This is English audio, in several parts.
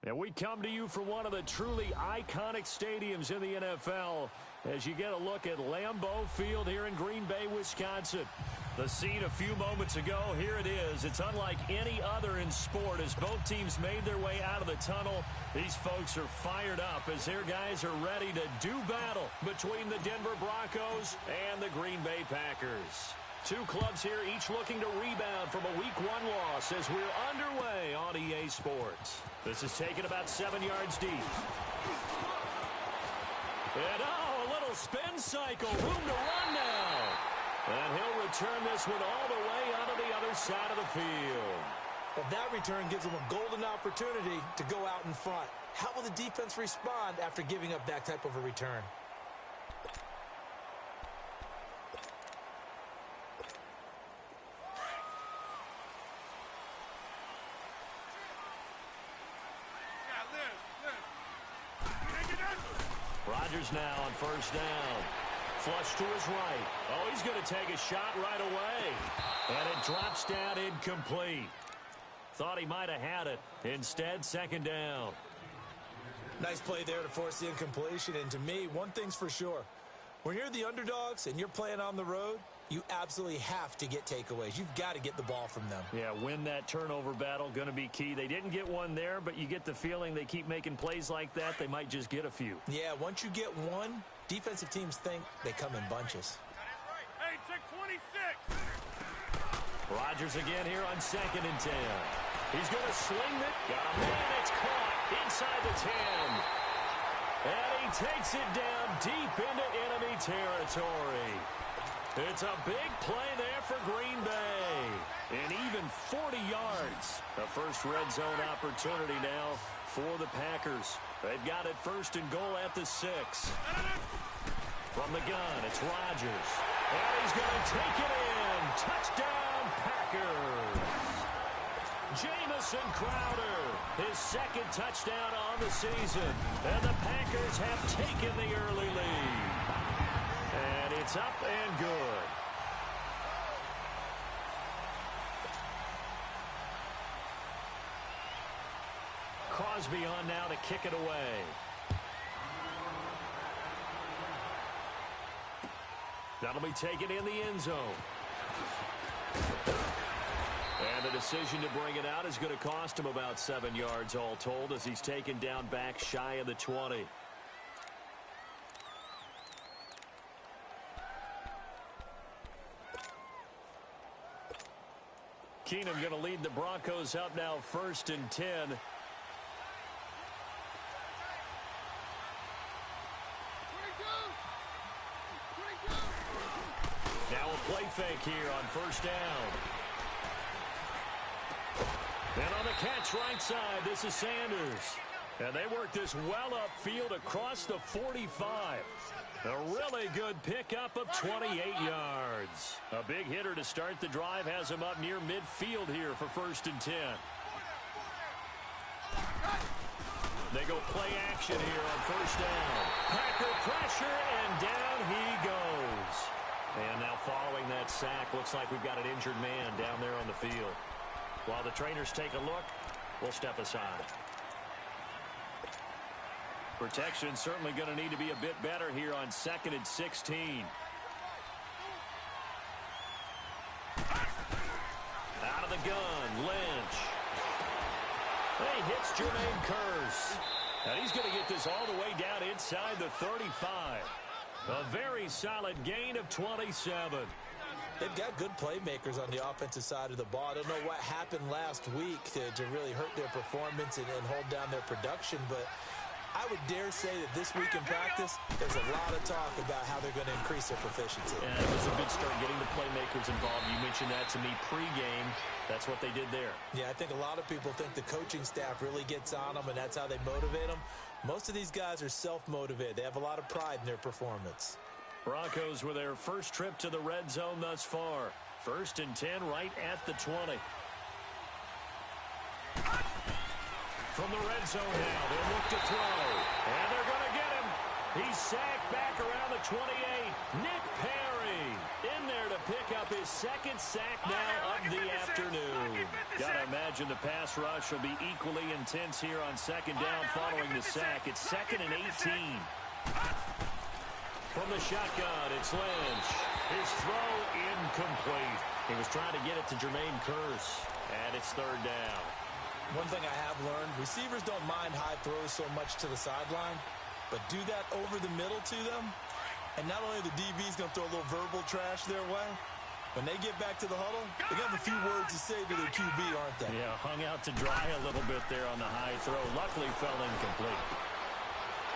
And we come to you from one of the truly iconic stadiums in the NFL as you get a look at Lambeau Field here in Green Bay, Wisconsin. The scene a few moments ago, here it is. It's unlike any other in sport as both teams made their way out of the tunnel. These folks are fired up as their guys are ready to do battle between the Denver Broncos and the Green Bay Packers. Two clubs here, each looking to rebound from a Week 1 loss as we're underway on EA Sports. This is taken about 7 yards deep. And, a little spin cycle. Room to run now. And he'll return this one all the way onto the other side of the field. Well, that return gives them a golden opportunity to go out in front. How will the defense respond after giving up that type of a return? Rodgers now on first down. Flush to his right. Oh, he's going to take a shot right away. And it drops down incomplete. Thought he might have had it. Instead, second down. Nice play there to force the incompletion. And to me, one thing's for sure. When you're the underdogs and you're playing on the road, you absolutely have to get takeaways. You've got to get the ball from them. Yeah, win that turnover battle, going to be key. They didn't get one there, but you get the feeling they keep making plays like that, they might just get a few. Yeah, once you get one, defensive teams think they come in bunches. Hey, check 26. Rodgers again here on 2nd and 10. He's going to sling it. Got a man, it's caught inside the 10. And he takes it down deep into enemy territory. It's a big play there for Green Bay. And even 40 yards. A first red zone opportunity now for the Packers. They've got it 1st and goal at the 6. From the gun, it's Rodgers. And he's going to take it in. Touchdown, Packers. Jamison Crowder, his 2nd touchdown on the season. And the Packers have taken the early lead. And it's up and good. Crosby on now to kick it away. That'll be taken in the end zone. And the decision to bring it out is going to cost him about 7 yards all told as he's taken down back shy of the 20. Keenum going to lead the Broncos up now 1st and 10. Now a play fake here on 1st down. And on the catch right side, this is Sanders. And they work this well upfield across the 45. A really good pickup of 28 yards. A big hitter to start the drive has him up near midfield here for 1st and 10. They go play action here on 1st down. Packer pressure, and down he goes. And now following that sack, looks like we've got an injured man down there on the field. While the trainers take a look, we'll step aside. Protection certainly going to need to be a bit better here on 2nd and 16. Out of the gun, Lynch. He hits Jermaine Kearse. And he's going to get this all the way down inside the 35. A very solid gain of 27. They've got good playmakers on the offensive side of the ball. I don't know what happened last week to really hurt their performance and hold down their production, but I would dare say that this week in practice, there's a lot of talk about how they're going to increase their proficiency. And it was a good start getting the playmakers involved. You mentioned that to me pregame. That's what they did there. Yeah, I think a lot of people think the coaching staff really gets on them, and that's how they motivate them. Most of these guys are self-motivated. They have a lot of pride in their performance. Broncos with their first trip to the red zone thus far. 1st and 10 right at the 20. From the red zone now, they'll look to throw. And they're going to get him. He's sacked back around the 28. Nick Perry. in there to pick up his second sack now of the afternoon. Gotta imagine the pass rush will be equally intense here on second down following the sack. It's 2nd and 18. From the shotgun, it's Lynch. His throw incomplete. He was trying to get it to Jermaine Kearse, and it's 3rd down. One thing I have learned, receivers don't mind high throws so much to the sideline, but do that over the middle to them, and not only the DB's going to throw a little verbal trash their way, when they get back to the huddle, they got a few words to say to their QB, aren't they? Yeah, hung out to dry a little bit there on the high throw. Luckily fell incomplete.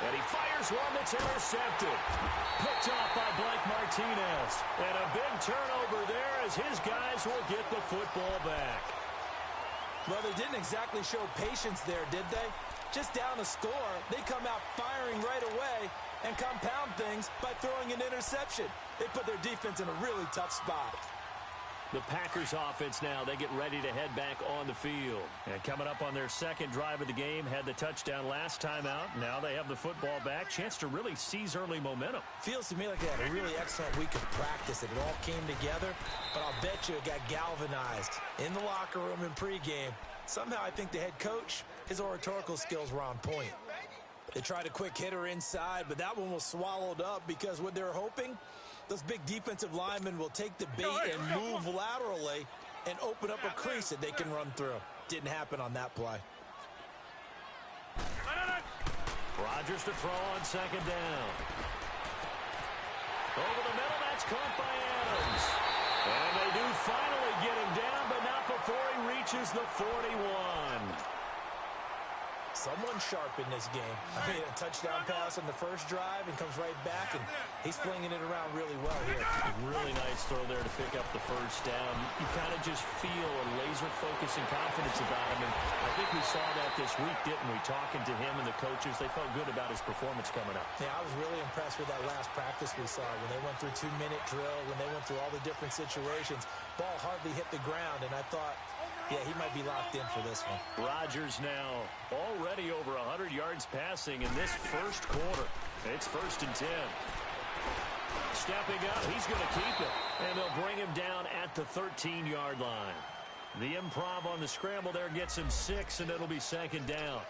And he fires one that's intercepted. Picked off by Blake Martinez. And a big turnover there as his guys will get the football back. Well, they didn't exactly show patience there, did they? Just down a score, they come out firing right away and compound things by throwing an interception. They put their defense in a really tough spot. The Packers offense now, they get ready to head back on the field. And coming up on their second drive of the game, had the touchdown last time out. Now they have the football back. Chance to really seize early momentum. Feels to me like they had a really excellent week of practice. It all came together, but I'll bet you it got galvanized in the locker room in pregame. Somehow I think the head coach, his oratorical skills were on point. They tried a quick hitter inside, but that one was swallowed up because what they're hoping, those big defensive linemen will take the bait and move laterally and open up a crease that they can run through. Didn't happen on that play. Rodgers to throw on second down. Over the middle, that's caught by Adams. And they do finally get him down, but not before he reaches the 41. Someone sharp in this game. I mean, a touchdown pass on the first drive and comes right back, and he's flinging it around really well here. Really nice throw there to pick up the first down. You kind of just feel a laser focus and confidence about him, and I think we saw that this week, didn't we? Talking to him and the coaches, they felt good about his performance coming up. Yeah, I was really impressed with that last practice we saw when they went through 2-minute drill, when they went through all the different situations. Ball hardly hit the ground, and I thought, yeah, he might be locked in for this one. Rodgers now already over 100 yards passing in this first quarter. It's 1st and 10. Stepping up, he's going to keep it. And they'll bring him down at the 13-yard line. The improv on the scramble there gets him 6, and it'll be 2nd down.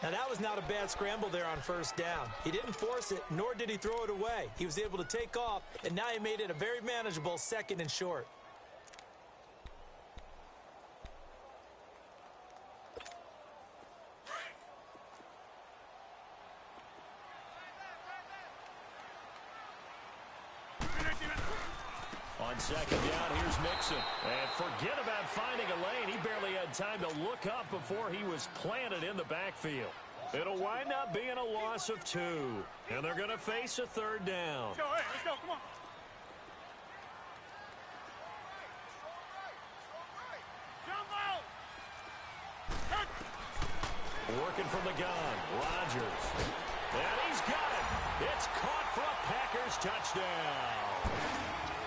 Now, that was not a bad scramble there on first down. He didn't force it, nor did he throw it away. He was able to take off, and now he made it a very manageable 2nd and short. On second down, here's Mixon. And forget about finding a lane. He barely had time to look up before he was planted in the backfield. It'll wind up being a loss of 2. And they're going to face a 3rd down. Let's go, hey, let's go, come on. Working from the gun, Rodgers. And he's got it. It's caught for a Packers touchdown.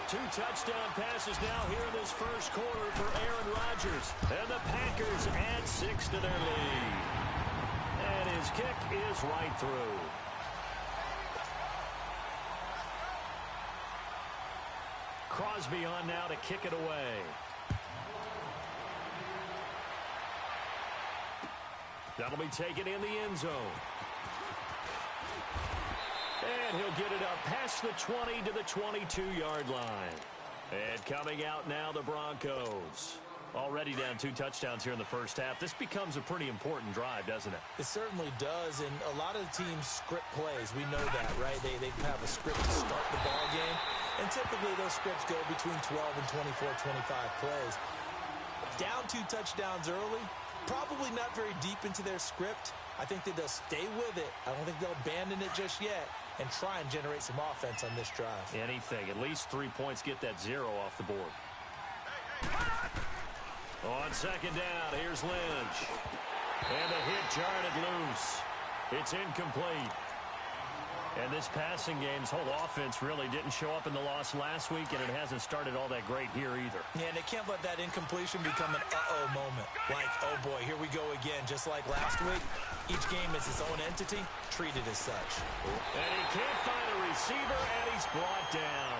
2 touchdown passes now here in this first quarter for Aaron Rodgers. And the Packers add 6 to their lead. And his kick is right through. Crosby on now to kick it away. That'll be taken in the end zone. And he'll get it up past the 20 to the 22-yard line. And coming out now, the Broncos. Already down 2 touchdowns here in the first half. This becomes a pretty important drive, doesn't it? It certainly does, and a lot of the teams script plays. We know that, right? They have a script to start the ball game, and typically those scripts go between 12 and 24, 25 plays. Down 2 touchdowns early, probably not very deep into their script. I think that they'll stay with it. I don't think they'll abandon it just yet and try and generate some offense on this drive. Anything. At least 3 points, get that 0 off the board. On second down, here's Lynch. And the hit jarred loose. It's incomplete. And this passing game's whole offense really didn't show up in the loss last week, and it hasn't started all that great here either. Yeah, and they can't let that incompletion become an uh-oh moment. Like, oh boy, here we go again. Just like last week, each game is its own entity, treated as such. And he can't find a receiver, and he's brought down.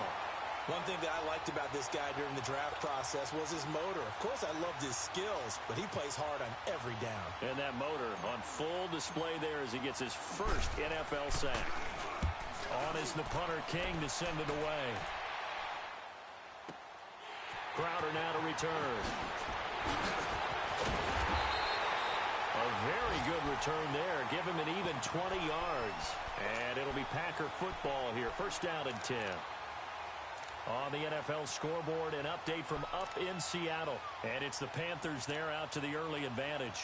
One thing that I liked about this guy during the draft process was his motor. Of course, I loved his skills, but he plays hard on every down. And that motor on full display there as he gets his first NFL sack. On is the punter, King, to send it away. Crowder now to return. A very good return there. Give him an even 20 yards. And it'll be Packer football here. First down and 10. On the NFL scoreboard, an update from up in Seattle. And it's the Panthers there out to the early advantage.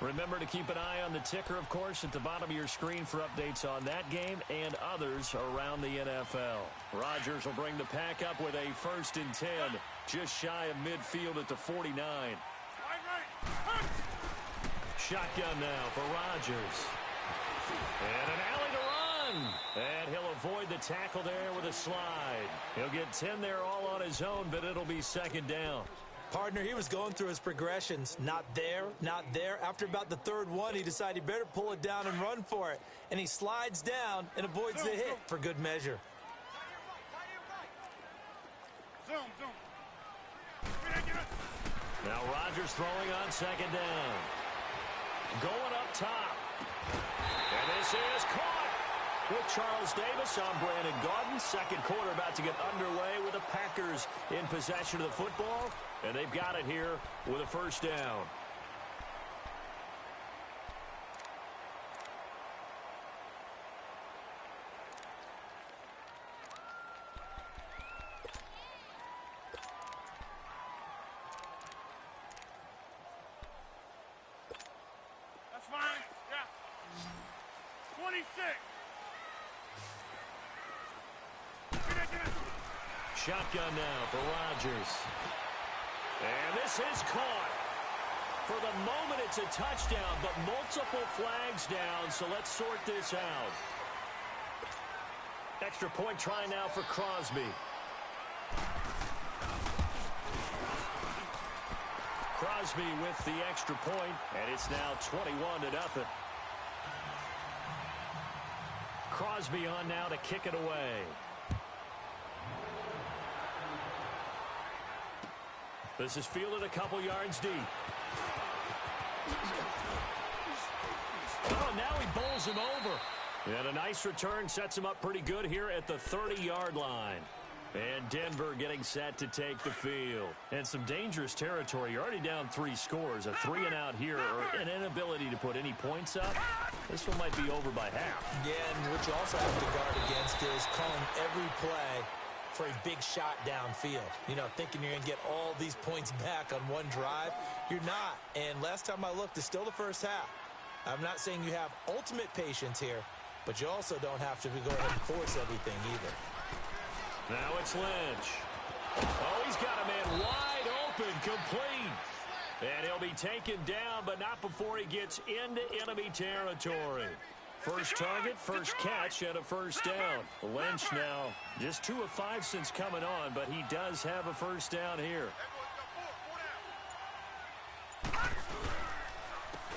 Remember to keep an eye on the ticker, of course, at the bottom of your screen for updates on that game and others around the NFL. Rodgers will bring the pack up with a 1st and 10, just shy of midfield at the 49. Shotgun now for Rodgers. And an alley to run. And he'll avoid the tackle there with a slide. He'll get 10 there all on his own, but it'll be 2nd down. Partner, he was going through his progressions. Not there, not there. After about the 3rd one, he decided he better pull it down and run for it. And he slides down and avoids the hit for good measure. Now Rodgers throwing on 2nd down. Going up top. And this is caught with Charles Davis on Brandon Gaudin. 2nd quarter about to get underway with the Packers in possession of the football. And they've got it here with a 1st down. That's fine. Yeah. 26. Shotgun now for Rodgers. And this is caught. For the moment, it's a touchdown, but multiple flags down, so let's sort this out. Extra point try now for Crosby. Crosby with the extra point, and it's now 21-0. Crosby on now to kick it away. This is fielded a couple yards deep. Oh, now he bowls him over. And a nice return sets him up pretty good here at the 30-yard line. And Denver getting set to take the field. And some dangerous territory. You're already down 3 scores. A 3-and-out here, or an inability to put any points up. This one might be over by half. Yeah, and what you also have to guard against is calling every play for a big shot downfield. You know, thinking you're going to get all these points back on one drive. You're not. And last time I looked, it's still the first half. I'm not saying you have ultimate patience here, but you also don't have to go ahead and force everything either. Now it's Lynch. Oh, he's got a man wide open, complete. And he'll be taken down, but not before he gets into enemy territory. First target, first catch, and a 1st down. Lynch now just 2 of 5 since coming on, but he does have a 1st down here.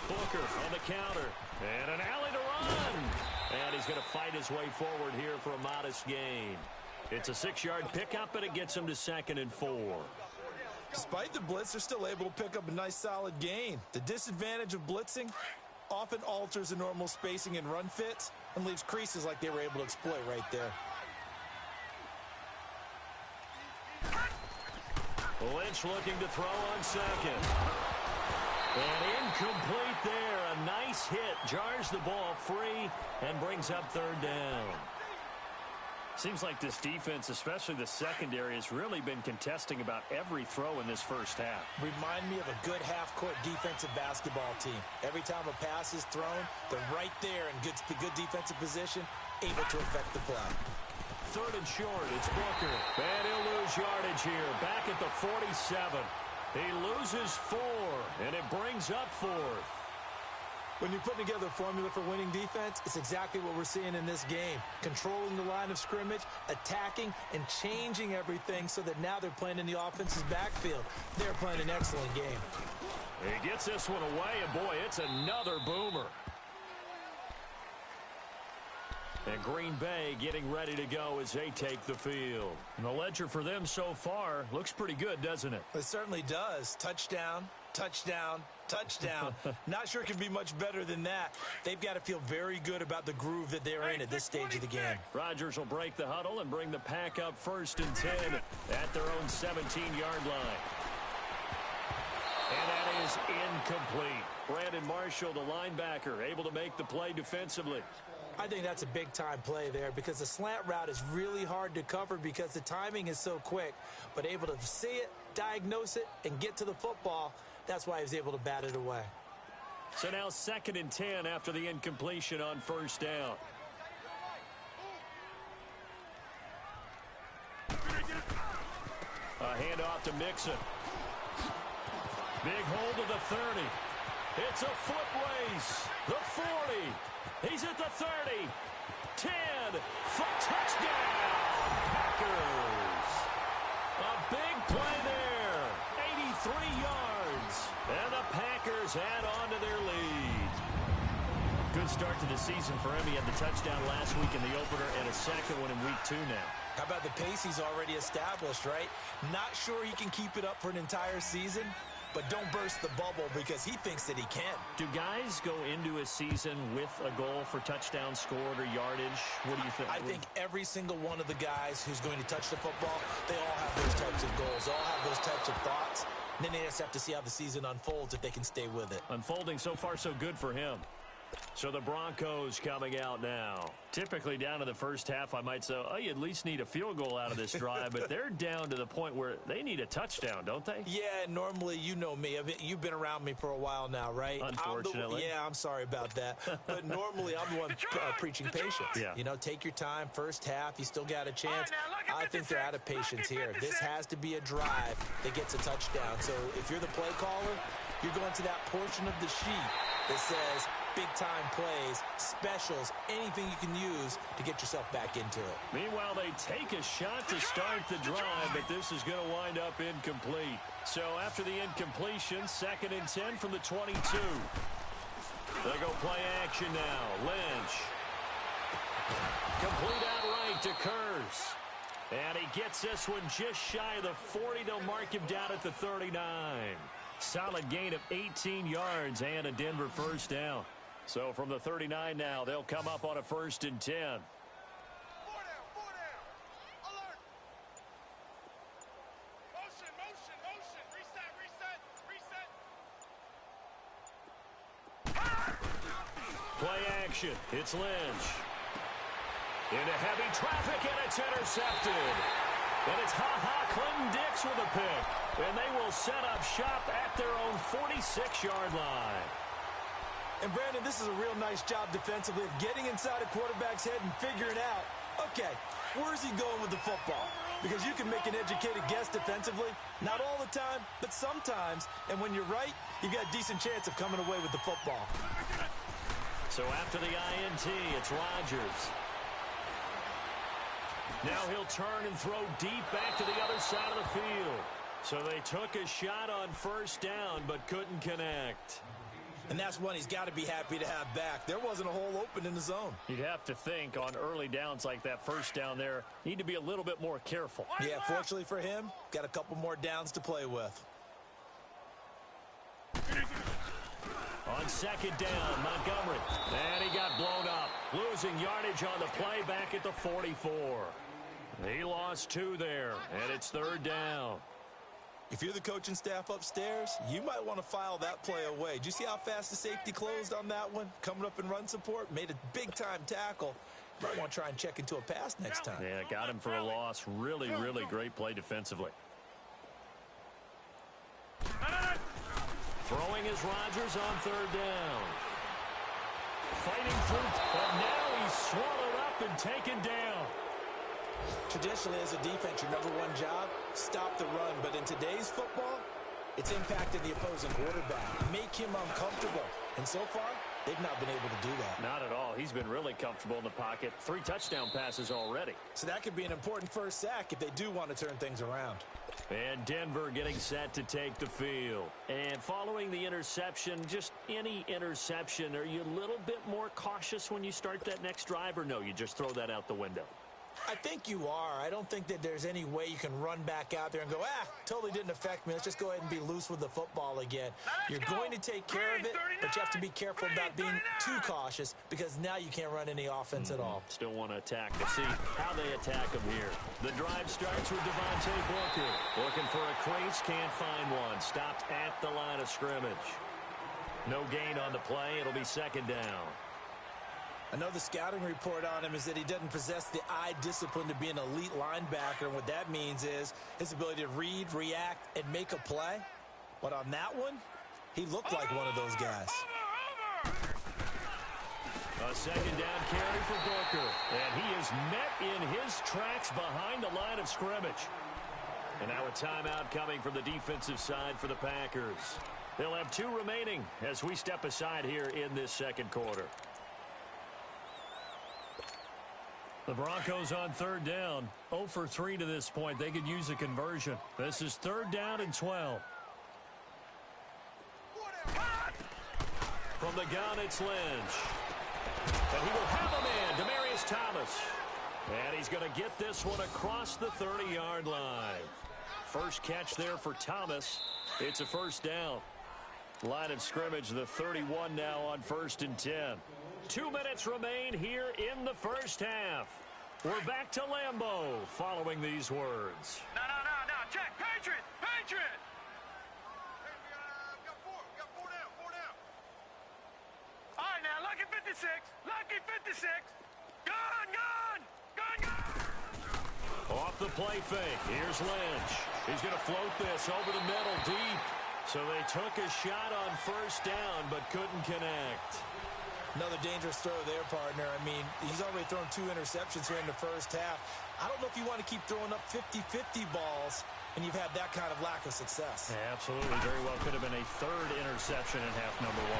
Booker on the counter. And an alley to run. And he's going to fight his way forward here for a modest gain. It's a 6-yard pickup, and it gets him to 2nd and 4. Despite the blitz, they're still able to pick up a nice solid gain. The disadvantage of blitzing often alters the normal spacing and run fits and leaves creases like they were able to exploit right there. Lynch looking to throw on 2nd. And incomplete there. A nice hit. Jars the ball free and brings up 3rd down. Seems like this defense, especially the secondary, has really been contesting about every throw in this first half. Remind me of a good half-court defensive basketball team. Every time a pass is thrown, they're right there in good defensive position, able to affect the play. 3rd and short, it's Booker. And he'll lose yardage here, back at the 47. He loses 4, and it brings up 4th. When you're putting together a formula for winning defense, it's exactly what we're seeing in this game. Controlling the line of scrimmage, attacking, and changing everything so that now they're playing in the offense's backfield. They're playing an excellent game. He gets this one away, and boy, it's another boomer. And Green Bay getting ready to go as they take the field. And the ledger for them so far looks pretty good, doesn't it? It certainly does. Touchdown, touchdown, touchdown. Not sure it can be much better than that. They've got to feel very good about the groove that they're in at this stage of the game. Rodgers will break the huddle and bring the pack up 1st and 10 at their own 17-yard line. And that is incomplete. Brandon Marshall, the linebacker, able to make the play defensively. I think that's a big-time play there because the slant route is really hard to cover because the timing is so quick. But able to see it, diagnose it, and get to the football, that's why he was able to bat it away. So now 2nd and 10 after the incompletion on 1st down. A handoff to Mixon. Big hold of the 30. It's a foot race. The 40. He's at the 30. 10. Touchdown. Packers. A big play there. 83 yards. And the Packers add on to their lead. Good start to the season for him. He had the touchdown last week in the opener and a second one in week 2 now. How about the pace he's already established, right? Not sure he can keep it up for an entire season, but don't burst the bubble because he thinks that he can. Do guys go into a season with a goal for touchdown scored or yardage? What do you think? I think every single one of the guys who's going to touch the football, they all have those types of goals. They all have those types of thoughts. And then they just have to see how the season unfolds if they can stay with it. Unfolding so far so good for him. So the Broncos coming out now. Typically down to the first half, I might say, oh, you at least need a field goal out of this drive. But they're down to the point where they need a touchdown, don't they? Yeah, normally, you know me. You've been around me for a while now, right? Unfortunately. I'm sorry about that. But normally, I'm the one preaching patience. Yeah. You know, take your time. First half, you still got a chance. I think they're out of patience here. This has to be a drive that gets a touchdown. So if you're the play caller, you're going to that portion of the sheet that says big-time plays, specials, anything you can use to get yourself back into it. Meanwhile, they take a shot to start the drive, but this is going to wind up incomplete. So after the incompletion, 2nd and 10 from the 22. They go play action now. Lynch. Complete outright to Kurz. And he gets this one just shy of the 40. They'll mark him down at the 39. Solid gain of 18 yards and a Denver first down. So from the 39 now, they'll come up on a 1st and 10. 4 down. Alert. Motion. Reset. Play action. It's Lynch. Into heavy traffic, and it's intercepted. And it's Clinton Dix with a pick. And they will set up shop at their own 46-yard line. And, Brandon, this is a real nice job defensively of getting inside a quarterback's head and figuring out, okay, where's he going with the football? Because you can make an educated guess defensively, not all the time, but sometimes. And when you're right, you've got a decent chance of coming away with the football. So after the INT, it's Rodgers. Now he'll turn and throw deep back to the other side of the field. So they took a shot on 1st down, but couldn't connect. And that's one he's got to be happy to have back. There wasn't a hole open in the zone. You'd have to think on early downs like that 1st down there, need to be a little bit more careful. Yeah, fortunately for him, got a couple more downs to play with. On 2nd down, Montgomery. And he got blown up. Losing yardage on the play back at the 44. He lost 2 there, and it's 3rd down. If you're the coaching staff upstairs, you might want to file that play away. Did you see how fast the safety closed on that one? Coming up in run support, made a big-time tackle. Might want to try and check into a pass next time. Yeah, got him for a loss. Really, really great play defensively. Throwing is Rodgers on 3rd down. Fighting through, but now he's swallowed up and taken down. Traditionally, as a defense, your #1 job, stop the run. But in today's football, it's impacting the opposing quarterback. Make him uncomfortable. And so far, they've not been able to do that. Not at all. He's been really comfortable in the pocket. 3 touchdown passes already. So that could be an important first sack if they do want to turn things around. And Denver getting set to take the field. And following the interception, just any interception, are you a little bit more cautious when you start that next drive, or no, you just throw that out the window? I think you are. I don't think that there's any way you can run back out there and go, totally didn't affect me. Let's just go ahead and be loose with the football again. You're going to take care of it, but you have to be careful about being too cautious because now you can't run any offense at all. Still want to attack. We'll see how they attack him here. The drive starts with Devontae Booker. Looking for a crease, can't find one. Stopped at the line of scrimmage. No gain on the play. It'll be second down. I know the scouting report on him is that he doesn't possess the eye discipline to be an elite linebacker. And what that means is his ability to read, react, and make a play. But on that one, he looked like one of those guys. A second down carry for Booker. And he is met in his tracks behind the line of scrimmage. And now a timeout coming from the defensive side for the Packers. They'll have 2 remaining as we step aside here in this second quarter. The Broncos on third down. 0 for 3 to this point. They could use a conversion. This is 3rd down and 12. From the gun, it's Lynch. And he will have a man, Demaryius Thomas. And he's going to get this one across the 30-yard line. First catch there for Thomas. It's a first down. Line of scrimmage, the 31 now on 1st and 10. 2 minutes remain here in the first half. We're back to Lambeau following these words. No. Check. Patriot. Hey, we got 4 down. All right, now, lucky 56. Gun. Off the play fake. Here's Lynch. He's going to float this over the middle deep. So they took a shot on first down but couldn't connect. Another dangerous throw there, partner. I mean, he's already thrown 2 interceptions here in the first half. I don't know if you want to keep throwing up 50-50 balls when you've had that kind of lack of success. Yeah, absolutely. Very well could have been a 3rd interception in half number 1.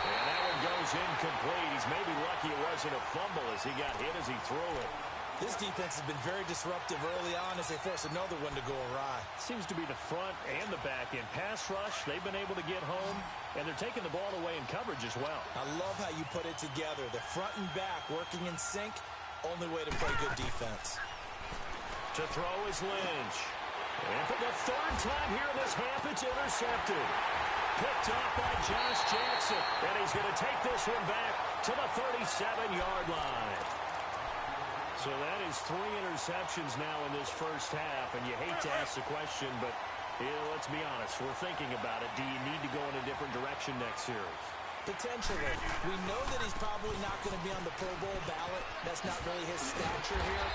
And that one goes incomplete. He's maybe lucky it wasn't a fumble as he got hit as he threw it. This defense has been very disruptive early on as they force another one to go awry. Seems to be the front and the back end. Pass rush, they've been able to get home, and they're taking the ball away in coverage as well. I love how you put it together. The front and back working in sync, only way to play good defense. To throw is Lynch. And for the 3rd time here in this half, it's intercepted. Picked off by Josh Jackson, and he's going to take this one back to the 37-yard line. So that is 3 interceptions now in this first half, and you hate to ask the question, but let's be honest, we're thinking about it. Do you need to go in a different direction next series? Potentially. We know that he's probably not going to be on the Pro Bowl ballot. That's not really his stature here,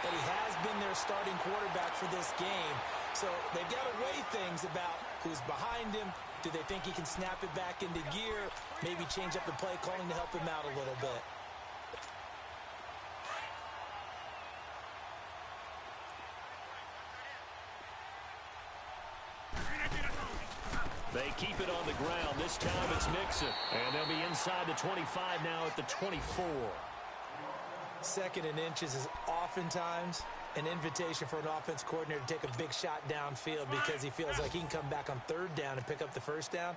but he has been their starting quarterback for this game. So they've got to weigh things about who's behind him. Do they think he can snap it back into gear? Maybe change up the play calling to help him out a little bit. They keep it on the ground. This time it's Mixon. And they'll be inside the 25 now at the 24. 2nd and inches is oftentimes an invitation for an offense coordinator to take a big shot downfield because he feels like he can come back on 3rd down and pick up the first down.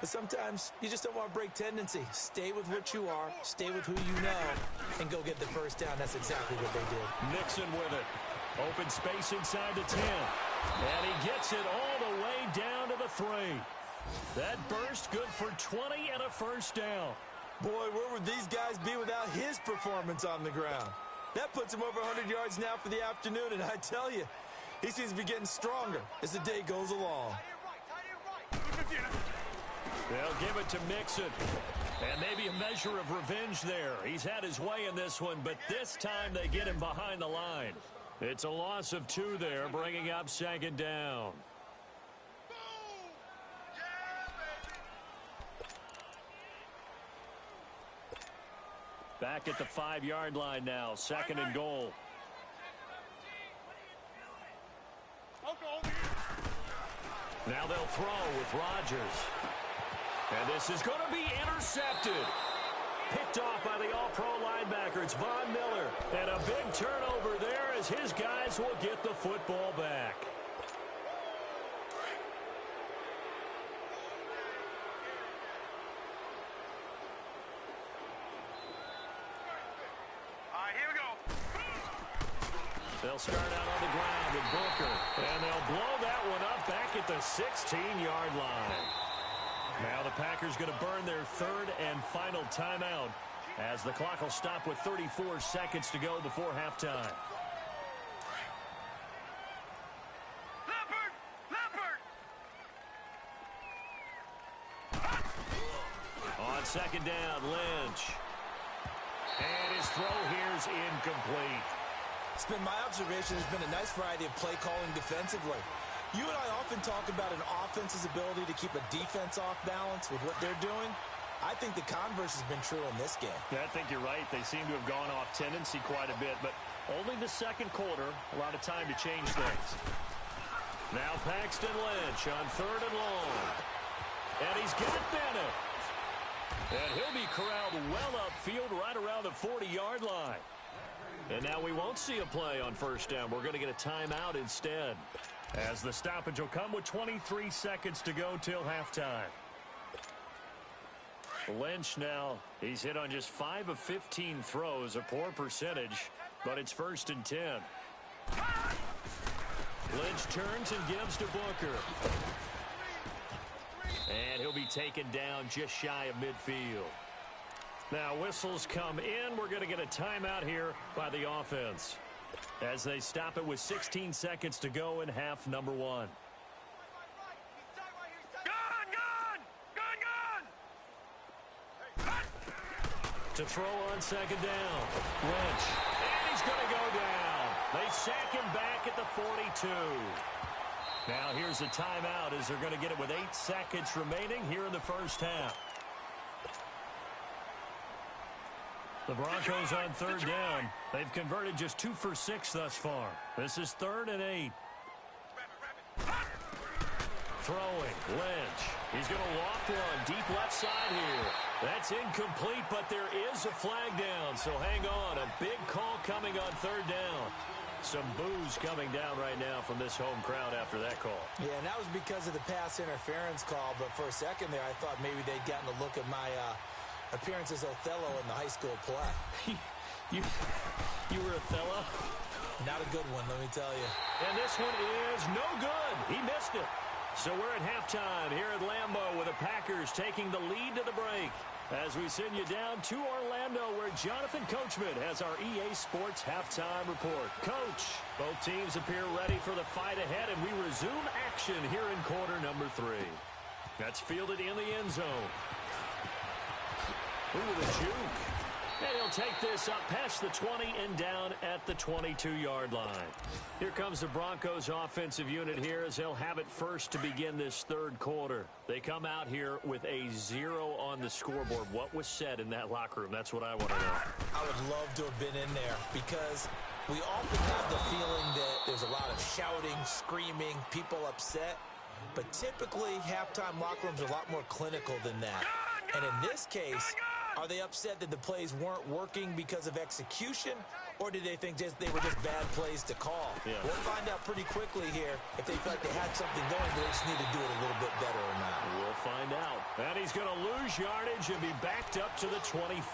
But sometimes you just don't want to break tendency. Stay with what you are, stay with who you know, and go get the first down. That's exactly what they did. Mixon with it. Open space inside the 10. And he gets it all the way down to the 3. That burst good for 20 and a first down. Boy, where would these guys be without his performance on the ground? That puts him over 100 yards now for the afternoon, and I tell you, he seems to be getting stronger as the day goes along. They'll give it to Mixon. And maybe a measure of revenge there. He's had his way in this one, but this time they get him behind the line. It's a loss of 2 there, bringing up 2nd down. Back at the 5-yard line now, 2nd and goal. Now they'll throw with Rodgers. And this is going to be intercepted. Picked off by the all-pro linebacker. It's Von Miller. And a big turnover there as his guys will get the football back. All right, here we go. They'll start out on the ground with Booker. And they'll blow that one up back at the 16-yard line. Now the Packers going to burn their third and final timeout as the clock will stop with 34 seconds to go before halftime. Leopard! On second down, Lynch. And his throw here's incomplete. It's been my observation. There's been a nice variety of play calling defensively. You and I often talk about an offense's ability to keep a defense off balance with what they're doing. I think the converse has been true in this game. Yeah, I think you're right. They seem to have gone off tendency quite a bit, but only the second quarter, a lot of time to change things. Now Paxton Lynch on third and long. And he's got Bennett. And he'll be corralled well upfield right around the 40-yard line. And now we won't see a play on first down. We're going to get a timeout instead, as the stoppage will come with 23 seconds to go till halftime. Lynch now, he's hit on just 5 of 15 throws, a poor percentage, but it's 1st and 10. Lynch turns and gives to Booker. And he'll be taken down just shy of midfield. Now whistles come in. We're going to get a timeout here by the offense as they stop it with 16 seconds to go in half number 1. To throw on second down. Lynch. And he's going to go down. They sack him back at the 42. Now here's a timeout as they're going to get it with 8 seconds remaining here in the first half. The Broncos on third down. They've converted just 2 for 6 thus far. This is 3rd and 8. Throwing. Lynch. He's going to loft one deep left side here. That's incomplete, but there is a flag down, so hang on. A big call coming on third down. Some boos coming down right now from this home crowd after that call. Yeah, and that was because of the pass interference call, but for a second there I thought maybe they'd gotten a look at my appearance as Othello in the high school play. You were Othello? Not a good one, let me tell you. And this one is no good. He missed it. So we're at halftime here at Lambeau with the Packers taking the lead to the break as we send you down to Orlando where Jonathan Coachman has our EA Sports halftime report. Coach, both teams appear ready for the fight ahead, and we resume action here in quarter number 3. That's fielded in the end zone. Ooh, the juke. And he'll take this up past the 20 and down at the 22-yard line. Here comes the Broncos offensive unit here as they'll have it first to begin this third quarter. They come out here with a 0 on the scoreboard. What was said in that locker room? That's what I want to know. I would love to have been in there because we often have the feeling that there's a lot of shouting, screaming, people upset. But typically, halftime locker rooms are a lot more clinical than that. And in this case, are they upset that the plays weren't working because of execution, or did they think they were just bad plays to call? Yeah. We'll find out pretty quickly here if they feel like they had something going, but they just need to do it a little bit better or not. We'll find out. And he's going to lose yardage and be backed up to the 25.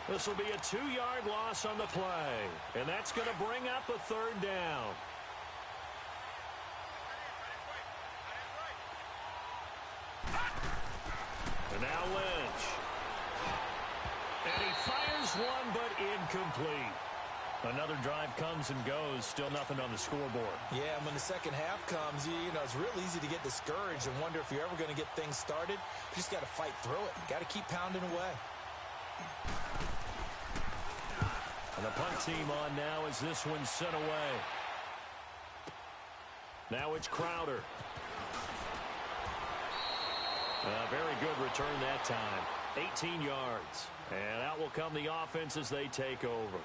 This will be a 2-yard loss on the play, and that's going to bring up a third down. And now Lynch. And he fires one, but incomplete. Another drive comes and goes. Still nothing on the scoreboard. Yeah, and when the second half comes, you know, it's real easy to get discouraged and wonder if you're ever going to get things started. You just got to fight through it. Got to keep pounding away. And the punt team on now as this one's sent away. Now it's Crowder. Very good return that time. 18 yards. And out will come the offense as they take over.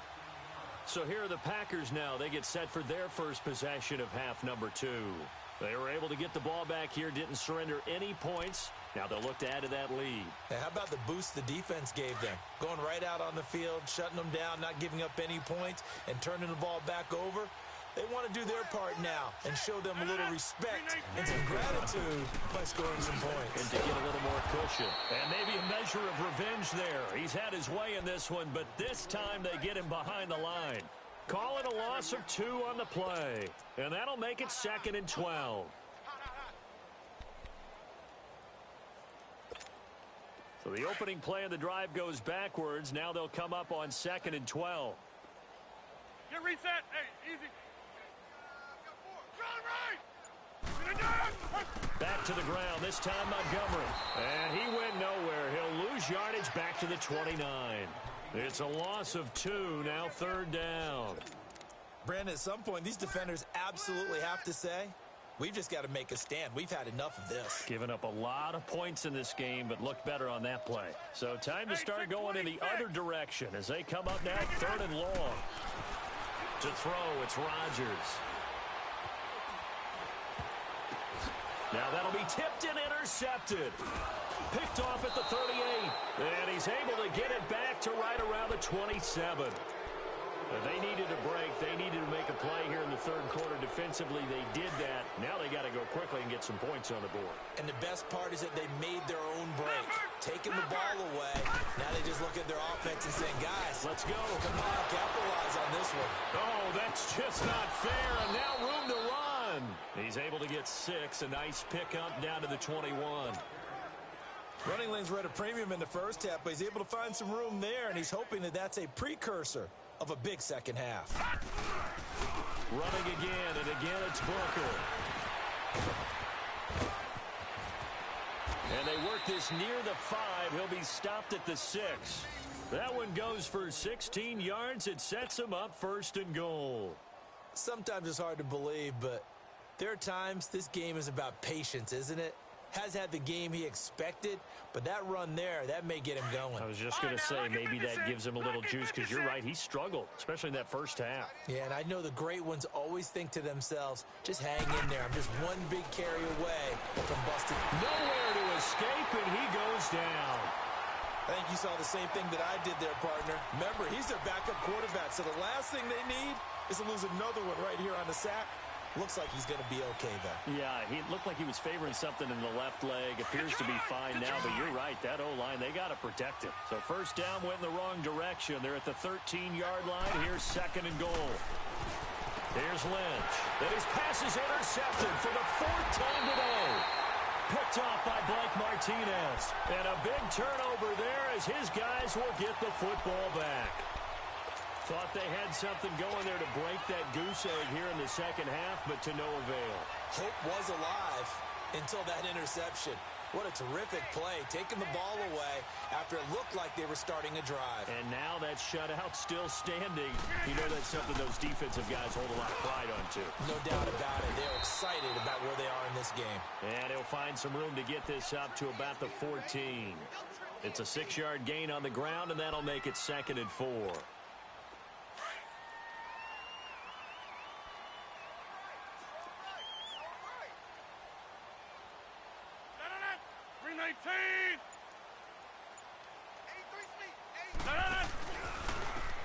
So here are the Packers now. They get set for their first possession of half number 2. They were able to get the ball back here, didn't surrender any points. Now they'll look to add to that lead. Hey, how about the boost the defense gave them? Going right out on the field, shutting them down, not giving up any points, and turning the ball back over. They want to do their part now and show them a little respect and some gratitude by scoring some points. And to get a little more cushion. And maybe a measure of revenge there. He's had his way in this one, but this time they get him behind the line. Call it a loss of 2 on the play. And that'll make it 2nd and 12. So the opening play of the drive goes backwards. Now they'll come up on 2nd and 12. Get reset. Hey, easy. Back to the ground, this time Montgomery. And he went nowhere. He'll lose yardage back to the 29. It's a loss of 2, now 3rd down. Brandon, at some point, these defenders absolutely have to say, we've just got to make a stand. We've had enough of this. Given up a lot of points in this game, but looked better on that play. So time to start going in the other direction as they come up now 3rd and long. To throw, it's Rodgers. Now that'll be tipped and intercepted. Picked off at the 38. And he's able to get it back to right around the 27. They needed a break. They needed to make a play here in the 3rd quarter. Defensively, they did that. Now they got to go quickly and get some points on the board. And the best part is that they made their own break. Taking the ball away. Now they just look at their offense and saying, guys, let's go. Come on, capitalize on this one. Oh, that's just not fair. And now room to run. He's able to get 6. A nice pickup down to the 21. Running lanes were at a premium in the first half, but he's able to find some room there, and he's hoping that that's a precursor of a big second half. Running again, and again it's Booker. And they work this near the 5. He'll be stopped at the 6. That one goes for 16 yards. It sets him up 1st and goal. Sometimes it's hard to believe, but there are times this game is about patience, isn't it? Has had the game he expected, but that run there, that may get him going. I was just going to say, maybe that gives him a little juice, because you're right, he struggled, especially in that first half. Yeah, and I know the great ones always think to themselves, just hang in there. I'm just one big carry away from busting. Nowhere to escape, and he goes down. I think you saw the same thing that I did there, partner. Remember, he's their backup quarterback, so the last thing they need is to lose another one right here on the sack. Looks like he's going to be okay, though. Yeah, he looked like he was favoring something in the left leg. Appears to be fine now, but you're right. That O-line, they got to protect him. So 1st down went in the wrong direction. They're at the 13-yard line. Here's 2nd and goal. Here's Lynch. And his pass is intercepted for the 4th time today. Picked off by Blake Martinez. And a big turnover there as his guys will get the football back. Thought they had something going there to break that goose egg here in the second half, but to no avail. Hope was alive until that interception. What a terrific play, taking the ball away after it looked like they were starting a drive. And now that shutout still standing. You know that's something those defensive guys hold a lot of pride on, too. No doubt about it. They're excited about where they are in this game. And he'll find some room to get this up to about the 14. It's a 6-yard gain on the ground, and that'll make it 2nd and 4. 319.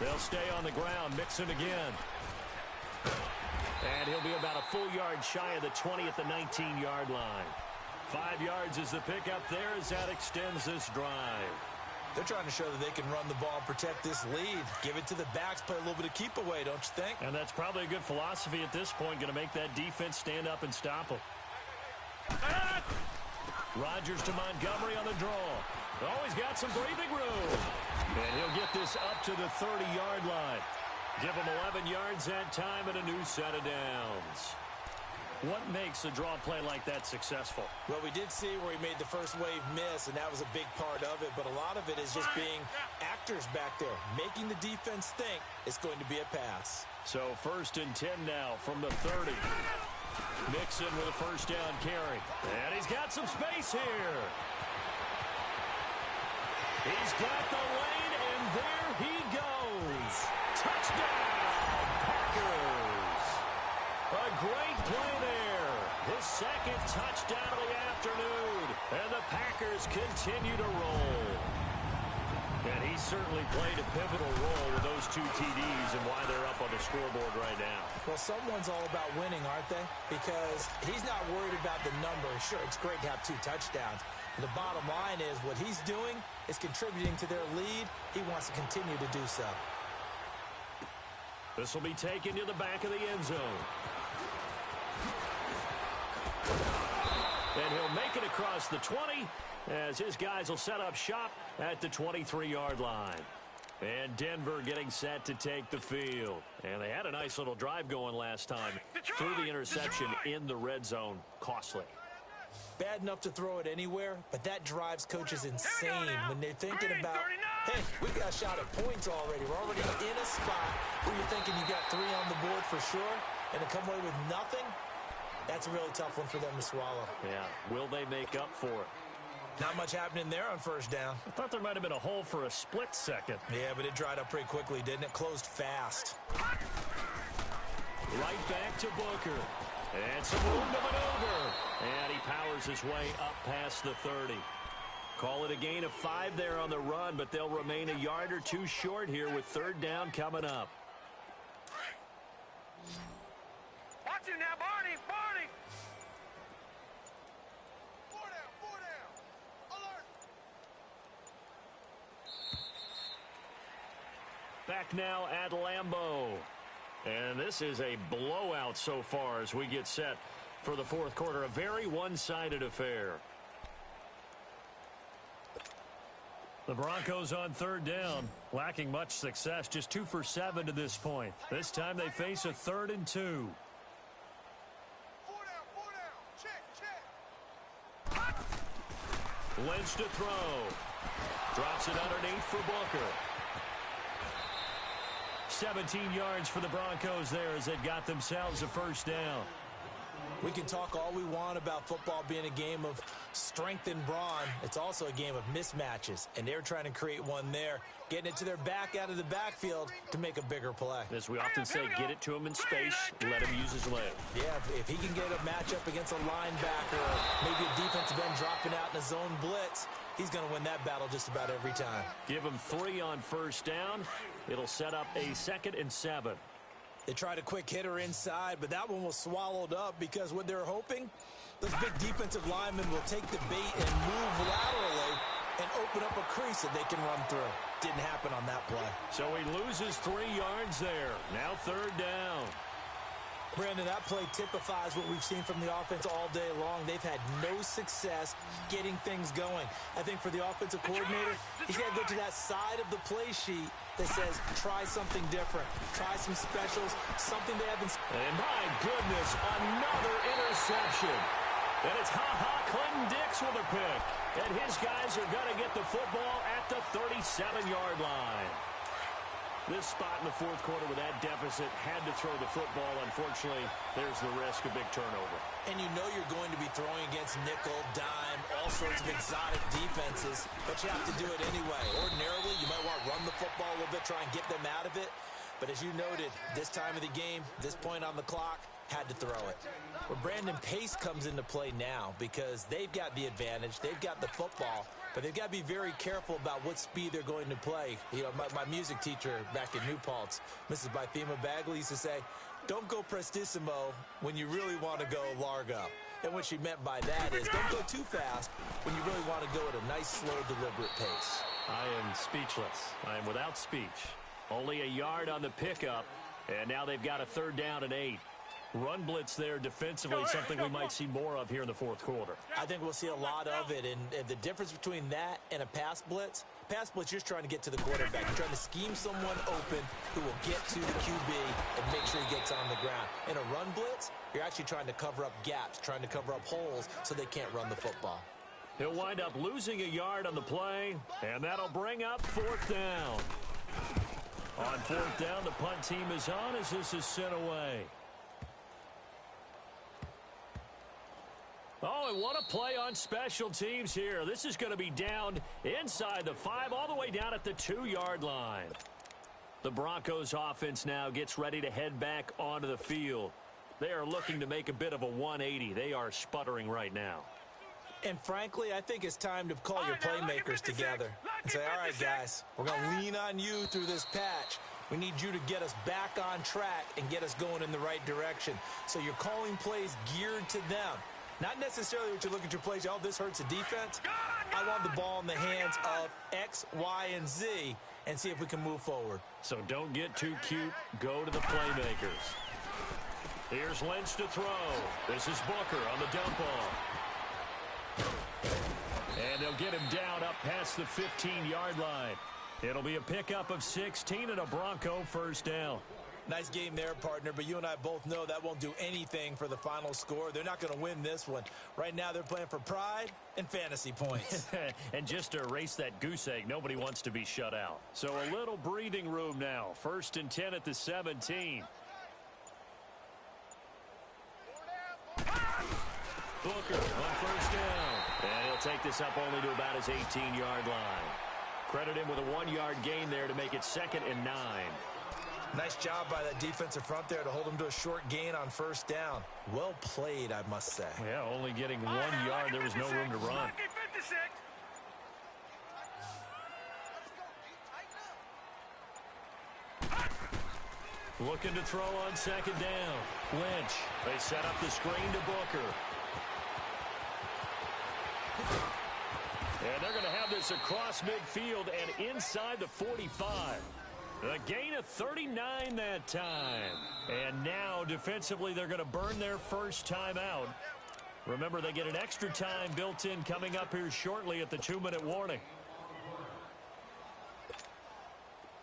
They'll stay on the ground. Mixon again. And he'll be about a full yard shy of the 20 at the 19-yard line. 5 yards is the pickup there as that extends this drive. They're trying to show that they can run the ball and protect this lead. Give it to the backs, play a little bit of keep away, don't you think? And that's probably a good philosophy at this point. Going to make that defense stand up and stop them. Rodgers to Montgomery on the draw. Oh, he's got some breathing room. And he'll get this up to the 30-yard line. Give him 11 yards that time and a new set of downs. What makes a draw play like that successful? Well, we did see where he made the first wave miss, and that was a big part of it. But a lot of it is just being actors back there, making the defense think it's going to be a pass. So 1st and 10 now from the 30. Mixon with a first down carry. And he's got some space here. He's got the lane, and there he goes. Touchdown, Packers. A great play there. His second touchdown of the afternoon. And the Packers continue to roll. And he certainly played a pivotal role with those 2 TDs and why they're up on the scoreboard right now. Well, someone's all about winning, aren't they? Because he's not worried about the number. Sure, it's great to have 2 touchdowns. The bottom line is what he's doing is contributing to their lead. He wants to continue to do so. This will be taken to the back of the end zone. And he'll make it across the 20 as his guys will set up shop at the 23-yard line. And Denver getting set to take the field. And they had a nice little drive going last time. Threw the interception in the red zone. Costly. Bad enough to throw it anywhere, but that drives coaches insane when they're thinking about, hey, we got a shot at points already. We're already in a spot where you're thinking you got 3 on the board for sure, and to come away with nothing, that's a really tough one for them to swallow. Yeah, will they make up for it? Not much happening there on first down. I thought there might have been a hole for a split second. Yeah, but it dried up pretty quickly, didn't it? Closed fast. Right back to Booker. And some room to maneuver. And he powers his way up past the 30. Call it a gain of 5 there on the run, but they'll remain a yard or 2 short here with third down coming up. Watch him now, Barney! Barney! 4 down, 4 down. Alert! Back now at Lambeau. And this is a blowout so far as we get set for the fourth quarter. A very one-sided affair. The Broncos on third down, lacking much success, just 2 for 7 to this point. This time they face a 3rd and 2. 4 down, 4 down. Check, check. Lynch to throw. Drops it underneath for Booker. 17 yards for the Broncos there as they got themselves a first down. We can talk all we want about football being a game of strength and brawn. It's also a game of mismatches, and they're trying to create one there, getting it to their back out of the backfield to make a bigger play. As we often say, get it to him in space, let him use his leg. Yeah, if he can get a matchup against a linebacker or maybe a defensive end dropping out in a zone blitz, he's going to win that battle just about every time. Give him 3 on first down. It'll set up a 2nd and 7. They tried a quick hitter inside, but that one was swallowed up because what they're hoping, those big defensive linemen will take the bait and move laterally and open up a crease that they can run through. Didn't happen on that play. So he loses 3 yards there. Now third down. Brandon, that play typifies what we've seen from the offense all day long. They've had no success getting things going. I think for the offensive coordinator, he's got to go to that side of the play sheet that says, try something different. Try some specials, something they haven't. And my goodness, another interception. And it's Clinton Dix with a pick. And his guys are going to get the football at the 37-yard line. This spot in the fourth quarter with that deficit, had to throw the football. Unfortunately, there's the risk of big turnover. And you know you're going to be throwing against nickel, dime, all sorts of exotic defenses, but you have to do it anyway. Ordinarily, you might want to run the football a little bit, try and get them out of it. But as you noted, this time of the game, this point on the clock, had to throw it. Where Brandon, pace comes into play now because they've got the advantage. They've got the football, but they've got to be very careful about what speed they're going to play. You know, my music teacher back in New Paltz, Mrs. Bythema Bagley, used to say, don't go prestissimo when you really want to go largo. And what she meant by that is don't go too fast when you really want to go at a nice, slow, deliberate pace. I am speechless. I am without speech. Only a yard on the pickup, and now they've got a third down and 8. Run blitz there defensively, something we might see more of here in the fourth quarter. I think we'll see a lot of it, and the difference between that and a pass blitz, you're just trying to get to the quarterback. You're trying to scheme someone open who will get to the QB and make sure he gets on the ground. In a run blitz, you're actually trying to cover up gaps, trying to cover up holes so they can't run the football. He'll wind up losing a yard on the play, and that'll bring up fourth down. On fourth down, the punt team is on as this is sent away. Oh, and what a play on special teams here. This is going to be down inside the 5, all the way down at the 2-yard line. The Broncos offense now gets ready to head back onto the field. They are looking to make a bit of a 180. They are sputtering right now. And frankly, I think it's time to call your playmakers together and say, all right, guys, we're going to lean on you through this patch. We need you to get us back on track and get us going in the right direction. So you're calling plays geared to them. Not necessarily what you look at your plays, oh, this hurts the defense. I want the ball in the hands of X, Y, and Z and see if we can move forward. So don't get too cute. Go to the playmakers. Here's Lynch to throw. This is Booker on the dump off. And they'll get him down up past the 15-yard line. It'll be a pickup of 16 and a Bronco first down. Nice game there, partner, but you and I both know that won't do anything for the final score. They're not going to win this one. Right now, they're playing for pride and fantasy points. And just to erase that goose egg, nobody wants to be shut out. So a little breathing room now. 1st and 10 at the 17. Booker on first down. And he'll take this up only to about his 18-yard line. Credit him with a 1-yard gain there to make it 2nd and 9. Nice job by that defensive front there to hold him to a short gain on first down. Well played, I must say. Yeah, only getting 1 yard. There was no room to run. Looking to throw on 2nd down. Lynch. They set up the screen to Booker. And they're going to have this across midfield and inside the 45. A gain of 39 that time. And now, defensively, they're going to burn their first time out. Remember, they get an extra time built in coming up here shortly at the 2-minute warning.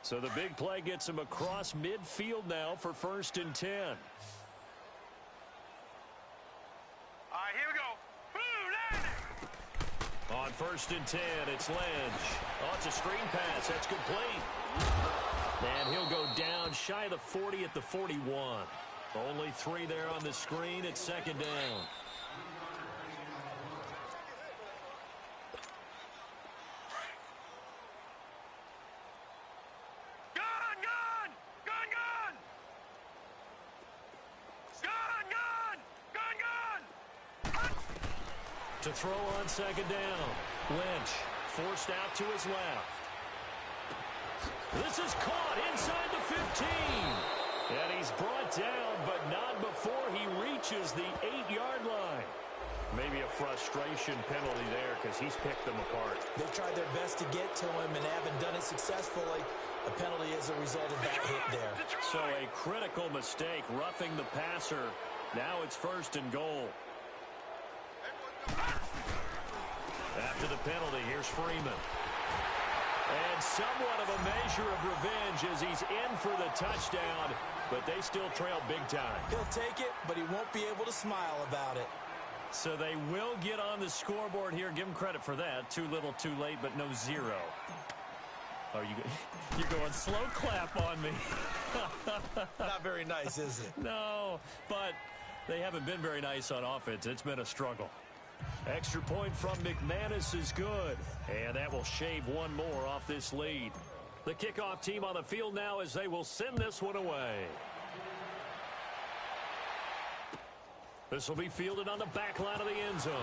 So the big play gets them across midfield now for 1st and 10. All right, here we go. On 1st and 10, it's Lynch. Oh, it's a screen pass. That's complete. And he'll go down shy of the 40 at the 41. Only 3 there on the screen. It's 2nd down. To throw on 2nd down. Lynch forced out to his left. This is caught inside the 15. And he's brought down, but not before he reaches the 8-yard line. Maybe a frustration penalty there because he's picked them apart. They've tried their best to get to him and haven't done it successfully. A penalty is a result of that hit there. So a critical mistake, roughing the passer. Now it's 1st and goal. After the penalty, here's Freeman. And somewhat of a measure of revenge as he's in for the touchdown, but they still trail big time. He'll take it, but he won't be able to smile about it. So they will get on the scoreboard here. Give him credit for that. Too little, too late, but no 0. Oh, you're going slow clap on me. Not very nice, is it? No, but they haven't been very nice on offense. It's been a struggle. Extra point from McManus is good. And that will shave 1 more off this lead. The kickoff team on the field now as they will send this one away. This will be fielded on the back line of the end zone.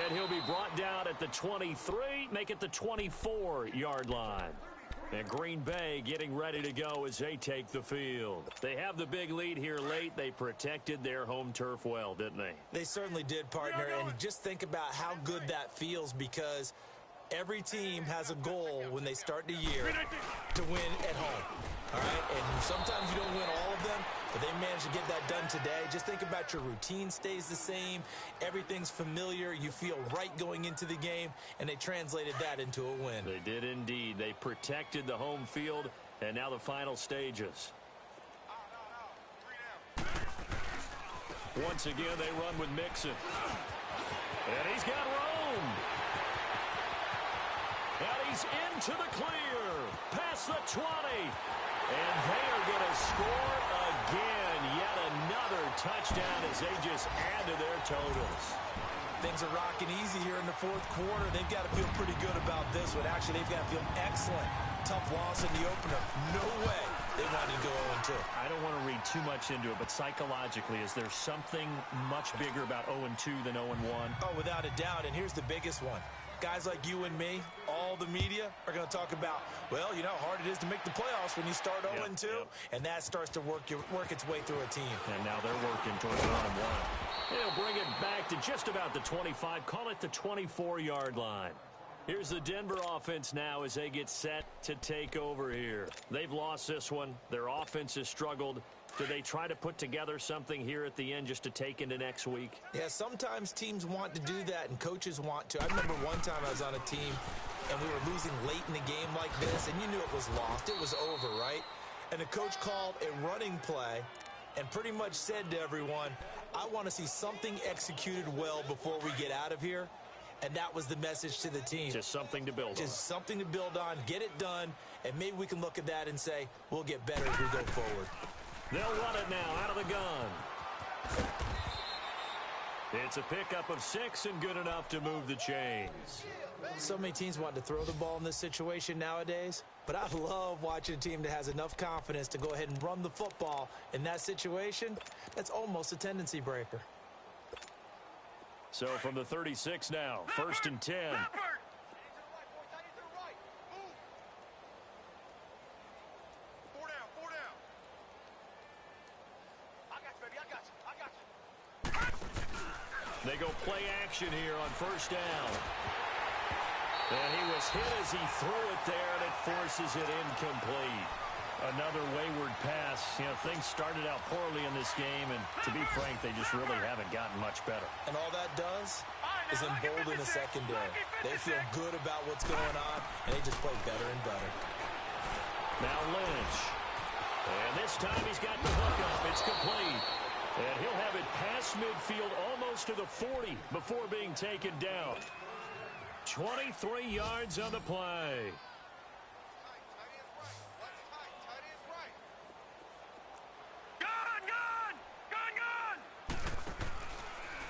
And he'll be brought down at the 23, make it the 24-yard line. And Green Bay getting ready to go as they take the field. They have the big lead here late. They protected their home turf well, didn't they? They certainly did, partner. And just think about how good that feels, because every team has a goal when they start the year to win at home. All right? And sometimes you don't win all of them, but they managed to get that done today. Just think about your routine stays the same. Everything's familiar. You feel right going into the game, and they translated that into a win. They did indeed. They protected the home field, and now the final stages. Once again, they run with Mixon. And he's got Rome. And he's into the clear. Past the 20. And they are going to score again. Yet another touchdown as they just add to their totals. Things are rocking easy here in the 4th quarter. They've got to feel pretty good about this one. Actually, they've got to feel excellent. Tough loss in the opener. No way they wanted to go 0-2. I don't want to read too much into it, but psychologically, is there something much bigger about 0-2 than 0-1? Oh, without a doubt, and here's the biggest one. Guys like you and me, all the media, are going to talk about, well, you know how hard it is to make the playoffs when you start 0-2, and that starts to work its way through a team. And now they're working towards 1-1. They'll bring it back to just about the 25, call it the 24-yard line. Here's the Denver offense now as they get set to take over here. They've lost this one. Their offense has struggled. Do they try to put together something here at the end just to take into next week? Yeah, sometimes teams want to do that, and coaches want to. I remember one time I was on a team, and we were losing late in the game like this, and you knew it was lost. It was over, right? And the coach called a running play and pretty much said to everyone, I want to see something executed well before we get out of here. And that was the message to the team. Just something to build on. Just something to build on, get it done, and maybe we can look at that and say, we'll get better as we go forward. They'll run it now out of the gun. It's a pickup of 6 and good enough to move the chains. So many teams want to throw the ball in this situation nowadays, but I love watching a team that has enough confidence to go ahead and run the football in that situation. That's almost a tendency breaker. So from the 36 now, 1st and 10. They go play action here on 1st down. And he was hit as he threw it there, and it forces it incomplete. Another wayward pass. You know, things started out poorly in this game, and to be frank, they just really haven't gotten much better. And all that does is embolden the secondary. They feel good about what's going on, and they just play better and better. Now Lynch. And this time he's got the hook up. It's complete. And he'll have it past midfield almost to the 40 before being taken down. 23 yards on the play.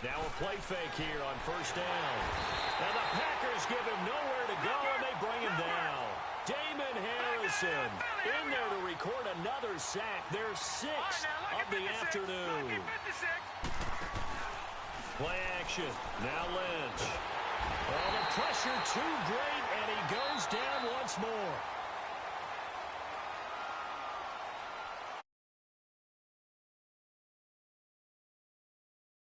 Now a play fake here on 1st down. Now the Packers give him nowhere to go, and they bring him down. Damon Harrison in there to record another sack. Their 6th of the afternoon. Play action. Now Lynch. Oh, the pressure too great, and he goes down once more.